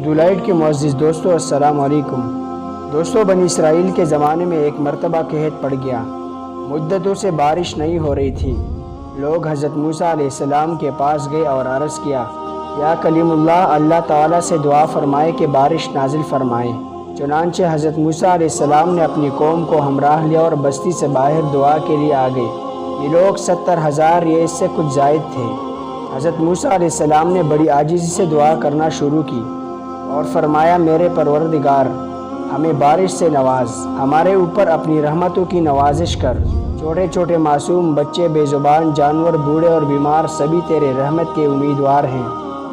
Urdu light کے معزز دوستو السلام علیکم۔ دوستو بنی اسرائیل کے زمانے میں ایک مرتبہ قحط پڑ گیا، مدتوں سے بارش نہیں ہو رہی تھی۔ لوگ حضرت موسیٰ علیہ السلام کے پاس گئے اور عرض کیا، یا کلیم اللہ تعالیٰ سے دعا فرمائے کہ بارش نازل فرمائے۔ چنانچہ حضرت موسیٰ علیہ السلام نے اپنی قوم کو ہمراہ لیا اور بستی سے باہر دعا کے لیے آ گئے۔ یہ لوگ 70,000 یا اس سے کچھ زائد تھے۔ حضرت موسیٰ علیہ السلام نے بڑی عاجزی سے دعا کرنا شروع کی اور فرمایا، میرے پروردگار، ہمیں بارش سے نواز، ہمارے اوپر اپنی رحمتوں کی نوازش کر۔ چھوٹے چھوٹے معصوم بچے، بے زبان جانور، بوڑھے اور بیمار سبھی تیرے رحمت کے امیدوار ہیں۔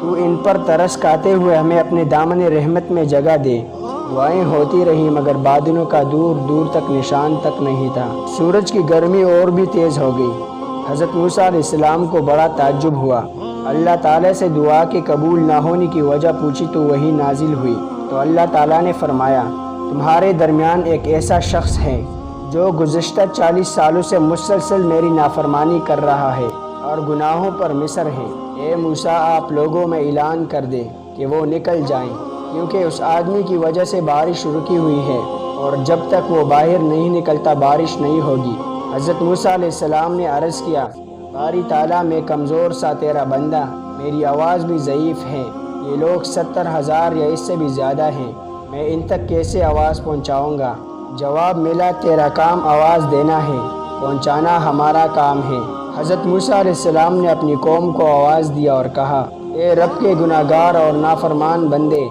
تو ان پر ترس کھاتے ہوئے ہمیں اپنے دامن رحمت میں جگہ دے۔ دعائیں ہوتی رہیں مگر بادلوں کا دور دور تک نشان تک نہیں تھا۔ سورج کی گرمی اور بھی تیز ہو گئی۔ حضرت موسیٰ علیہ السلام کو بڑا تعجب ہوا۔ اللہ تعالیٰ سے دعا کے قبول نہ ہونے کی وجہ پوچھی تو وہی نازل ہوئی۔ تو اللہ تعالیٰ نے فرمایا، تمہارے درمیان ایک ایسا شخص ہے جو گزشتہ 40 سالوں سے مسلسل میری نافرمانی کر رہا ہے اور گناہوں پر مصر ہے۔ اے موسیٰ، آپ لوگوں میں اعلان کر دیں کہ وہ نکل جائیں، کیونکہ اس آدمی کی وجہ سے بارش رکی ہوئی ہے اور جب تک وہ باہر نہیں نکلتا بارش نہیں ہوگی۔ حضرت موسیٰ علیہ السلام نے عرض کیا، باری تعالیٰ، میں کمزور سا تیرا بندہ، میری آواز بھی ضعیف ہے، یہ لوگ 70,000 یا اس سے بھی زیادہ ہیں، میں ان تک کیسے آواز پہنچاؤں گا؟ جواب ملا، تیرا کام آواز دینا ہے، پہنچانا ہمارا کام ہے۔ حضرت موسیٰ علیہ السلام نے اپنی قوم کو آواز دیا اور کہا، اے رب کے گناہگار اور نافرمان بندے،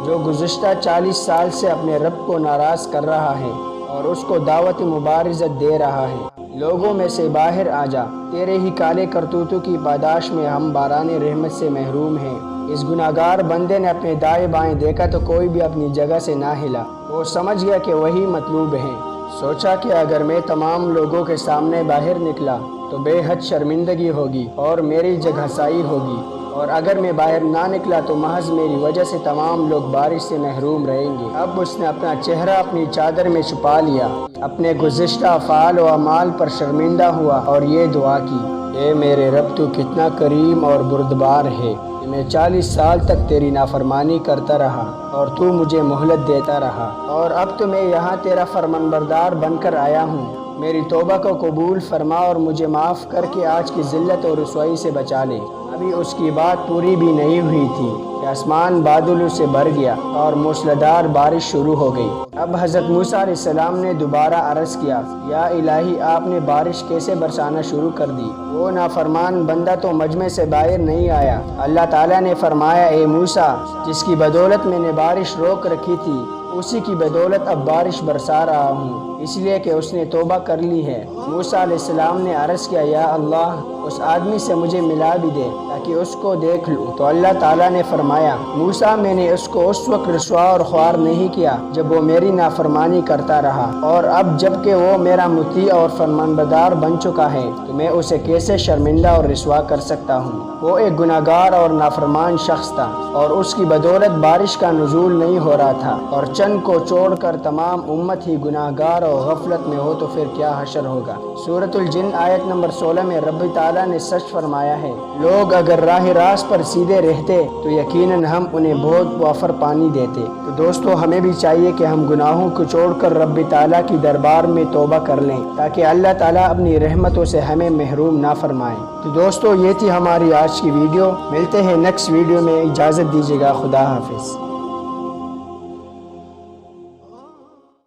جو گزشتہ 40 سال سے اپنے رب کو ناراض کر رہا ہے اور اس کو دعوت مبارزت دے رہا ہے، لوگوں میں سے باہر آ جا، تیرے ہی کالے کرتوتوں کی پاداش میں ہم باران رحمت سے محروم ہیں۔ اس گناہگار بندے نے اپنے دائیں بائیں دیکھا تو کوئی بھی اپنی جگہ سے نہ ہلا۔ وہ سمجھ گیا کہ وہی مطلوب ہے۔ سوچا کہ اگر میں تمام لوگوں کے سامنے باہر نکلا تو بے حد شرمندگی ہوگی اور میری جگہ سائی ہوگی، اور اگر میں باہر نہ نکلا تو محض میری وجہ سے تمام لوگ بارش سے محروم رہیں گے۔ اب اس نے اپنا چہرہ اپنی چادر میں چھپا لیا، اپنے گزشتہ افعال و اعمال پر شرمندہ ہوا اور یہ دعا کی، اے میرے رب، تو کتنا کریم اور بردبار ہے کہ میں 40 سال تک تیری نافرمانی کرتا رہا اور تو مجھے مہلت دیتا رہا، اور اب تو میں یہاں تیرا فرمانبردار بن کر آیا ہوں۔ میری توبہ کو قبول فرما اور مجھے معاف کر کے آج کی ذلت اور رسوائی سے بچا لے۔ ابھی اس کی بات پوری بھی نہیں ہوئی تھی کہ آسمان بادلوں سے بھر گیا اور موسلادھار بارش شروع ہو گئی۔ اب حضرت موسیٰ علیہ السلام نے دوبارہ عرض کیا، یا الہی، آپ نے بارش کیسے برسانا شروع کر دی؟ وہ نافرمان بندہ تو مجمع سے باہر نہیں آیا۔ اللہ تعالیٰ نے فرمایا، اے موسیٰ، جس کی بدولت میں نے بارش روک رکھی تھی اسی کی بدولت اب بارش برسا رہا ہوں، اس لیے کہ اس نے توبہ کر لی ہے۔ موسیٰ علیہ السلام نے عرض کیا، یا اللہ، اس آدمی سے مجھے ملا بھی دے تاکہ اس کو دیکھ لوں۔ تو اللہ تعالیٰ نے فرمایا، موسیٰ، میں نے اس کو اس وقت رسوا اور خوار نہیں کیا جب وہ میری نافرمانی کرتا رہا، اور اب جب کہ وہ میرا مطیع اور فرمانبردار بن چکا ہے تو میں اسے کیسے شرمندہ اور رسوا کر سکتا ہوں؟ وہ ایک گناہگار اور نافرمان شخص تھا اور اس کی بدولت بارش کا نزول نہیں ہو رہا تھا، اور چند کو چھوڑ کر تمام امت ہی گناہگار اور غفلت میں ہو تو پھر کیا حشر ہوگا۔ سورۃ الجن آیت نمبر 16 میں رب تعالیٰ نے سچ فرمایا ہے، لوگ اگر راہ راست پر سیدھے رہتے تو یقیناً ہم انہیں بہت وافر پانی دیتے۔ تو دوستو، ہمیں بھی چاہیے کہ ہم گناہوں کو چھوڑ کر رب تعالیٰ کی دربار میں توبہ کر لیں تاکہ اللہ تعالیٰ اپنی رحمتوں سے ہمیں محروم نہ فرمائے۔ تو دوستو، یہ تھی ہماری آج کی ویڈیو۔ ملتے ہیں نیکسٹ ویڈیو میں، اجازت دیجیے گا، خدا حافظ۔